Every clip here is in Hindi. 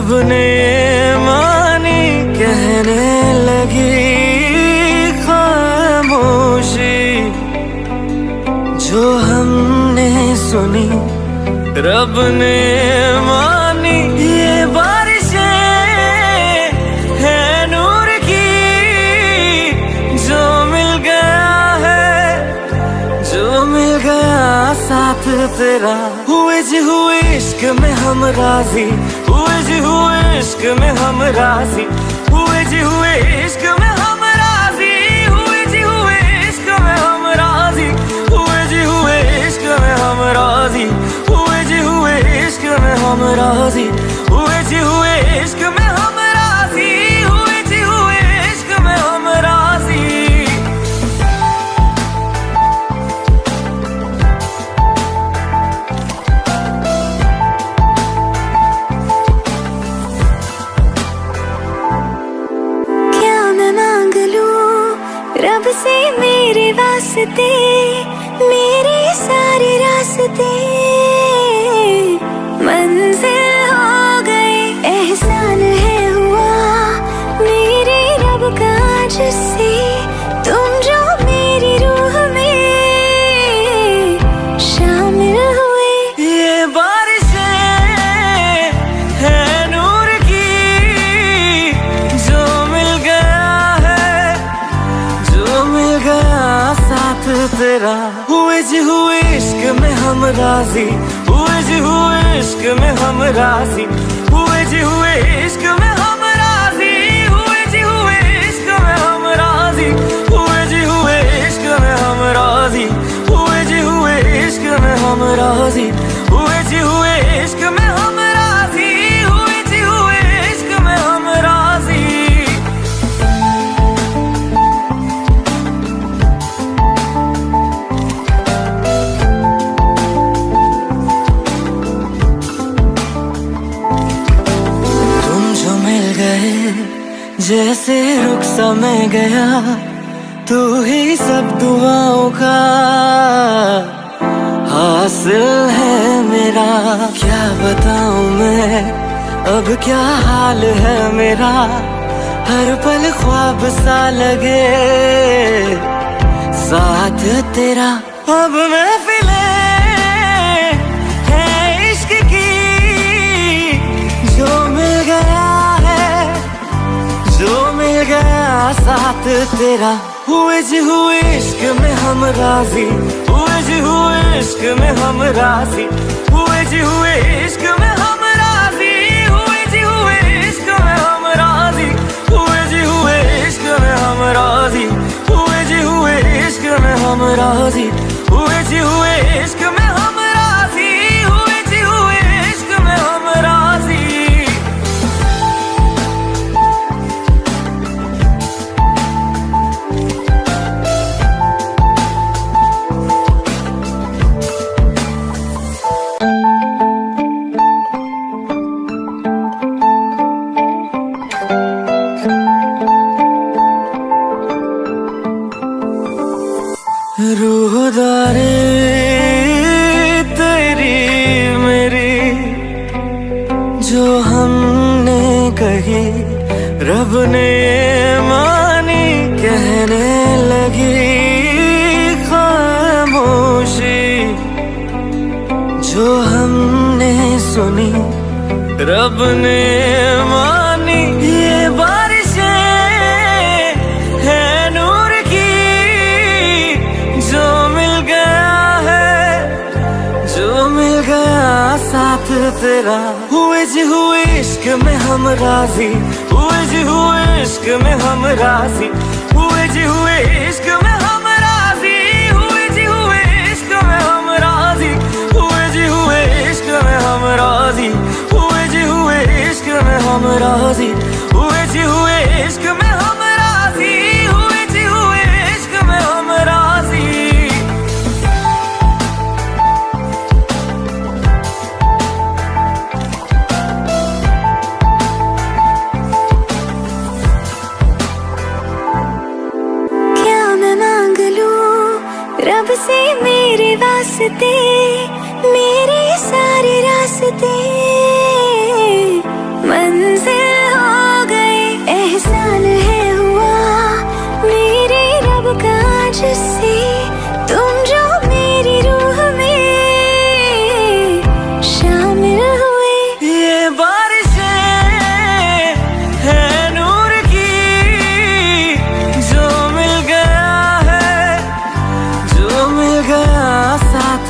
रब ने मानी कहने लगी खामोशी, जो हमने सुनी रब ने मानी। ये बारिशें है नूर की, जो मिल गया है, जो मिल गया साथ तेरा। हुए जी हुए इश्क में हम राजी, हुए जी हुए इश्क में हम राजी, हुए जी हुए इश्क में हम राजी, हुए जी हुए इश्क में हम राजी, हुए जी हुए इश्क में हम राजी, हुए जी हुए इश्क में हम राजी, हुए जी हुए इश्क में हम राजी, हुए जी हुए इश्क में हम राजी। रब से मेरे वास्ते, मेरे सारे रास्ते मंजिल हो गए। एहसान है हुआ मेरे रब का जिससे, तुम जो मेरी रूह में शामिल हुए। ये बारिशें है नूर की, जो मिल गया है, जो मिल गया साथ तेरा। हुए जी हुए इश्क में हम राजी, हुए जी हुए इश्क में हम राजी, हुए जी हुए इश्क में हम राजी, हुए जी हुए इश्क में हम राजी, हुए जी हुए इश्क में हम राजी, हुए जी हुए इश्क में हम राजी, हुए जी हुए इश्क में हम राजी, हुए जी हुए इश्क में हम राजी। जैसे रुख सा मैं गया, तू ही सब दुआओं का हासिल है मेरा। क्या बताऊं मैं अब क्या हाल है मेरा, हर पल ख्वाब सा लगे साथ तेरा। अब महफिलें है इश्क की, जो मिल गया है, जो मिल गया साथ तेरा। हुए जी हुए इश्क में हम राजी, हुए जी हुए इश्क में हम राजी, हुए जी हुए इश्क में हम राजी, हुए जी हुए इश्क में हम राजी, हुए जी हुए इश्क में हम राजी, हुए जी हुए इश्क में हम राजी, हुए जी हुए इश्क में हम राजी, हुए जी हुए इश्क में हम राजी। रूहदारी तेरी मेरी, जो हमने कही रब ने मानी कहने लगी खामोशी, जो हमने सुनी रब ने मानी। ये बारिशें है नूर की, जो मिल गया है, जो मिल गया साथ तेरा। हुए जी हुए इश्क में हम राजी, हुए जी हुए इश्क में हम राजी, हुए जी हुए इश्क में हम राजी, हुए जी हुए इश्क में हम राजी, हुए जी हुए इश्क में हम राजी, हुए जी हुए इश्क में हम राजी, हुए जी हुए इश्क में हम राजी, हुए जी हुए इश्क में हम राजी। रब से मेरे वास्ते, मेरे सारे रास्ते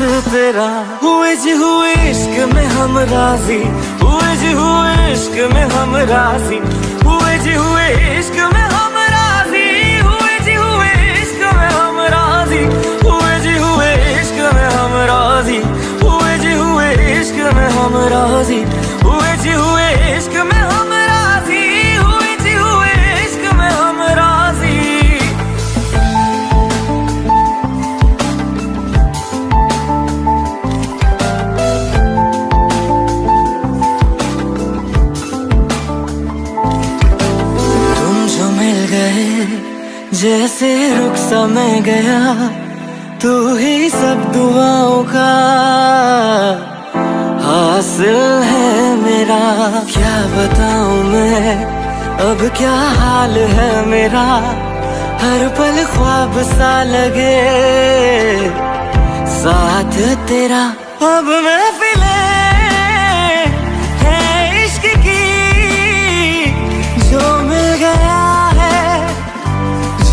तेरा। हुए जी हुए इश्क में हम राजी, हुए जी हुए इश्क में हम राजी, हुए जी हुए इश्क में हम राजी, हुए जी हुए इश्क में हम राजी, हुए जी हुए इश्क में हम राजी, हुए जी हुए इश्क में हम राजी, हुए जी हुए इश्क में हम राजी, हुए जी हुए इश्क में हम राजी। जैसे रुख सा मैं गया, तू ही सब दुआओं का हासिल है मेरा। क्या बताऊं मैं अब क्या हाल है मेरा, हर पल ख्वाब सा लगे साथ तेरा। अब महफिले है इश्क की, जो मिल गया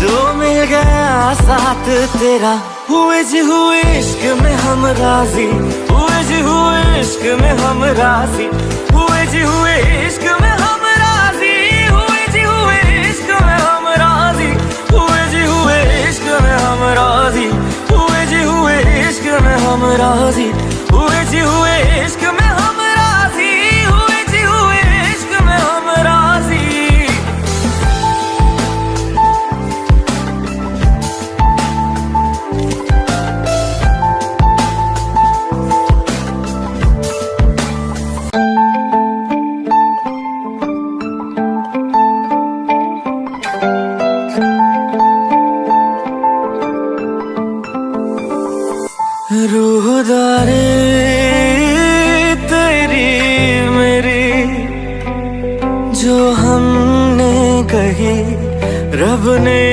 जो मिल गया साथ तेरा। हुए जी हुए इश्क में हम राजी, हुए जी हुए इश्क में हम राजी, हुए जी हुए इश्क में हम राजी, हुए जी हुए इश्क में हम राजी, हुए जी हुए इश्क में हम राजी, हुए जी हुए इश्क में हम राजी, हुए जी हुए इश्क में हम राजी, हुए जी हुए इश्क में हम राजी। रूहदारी तेरी मेरी जो हमने कही, रब ने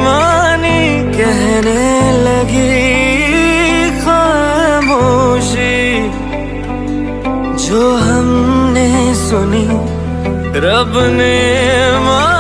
मानी कहने लगी खामोशी। जो हमने सुनी रब ने मानी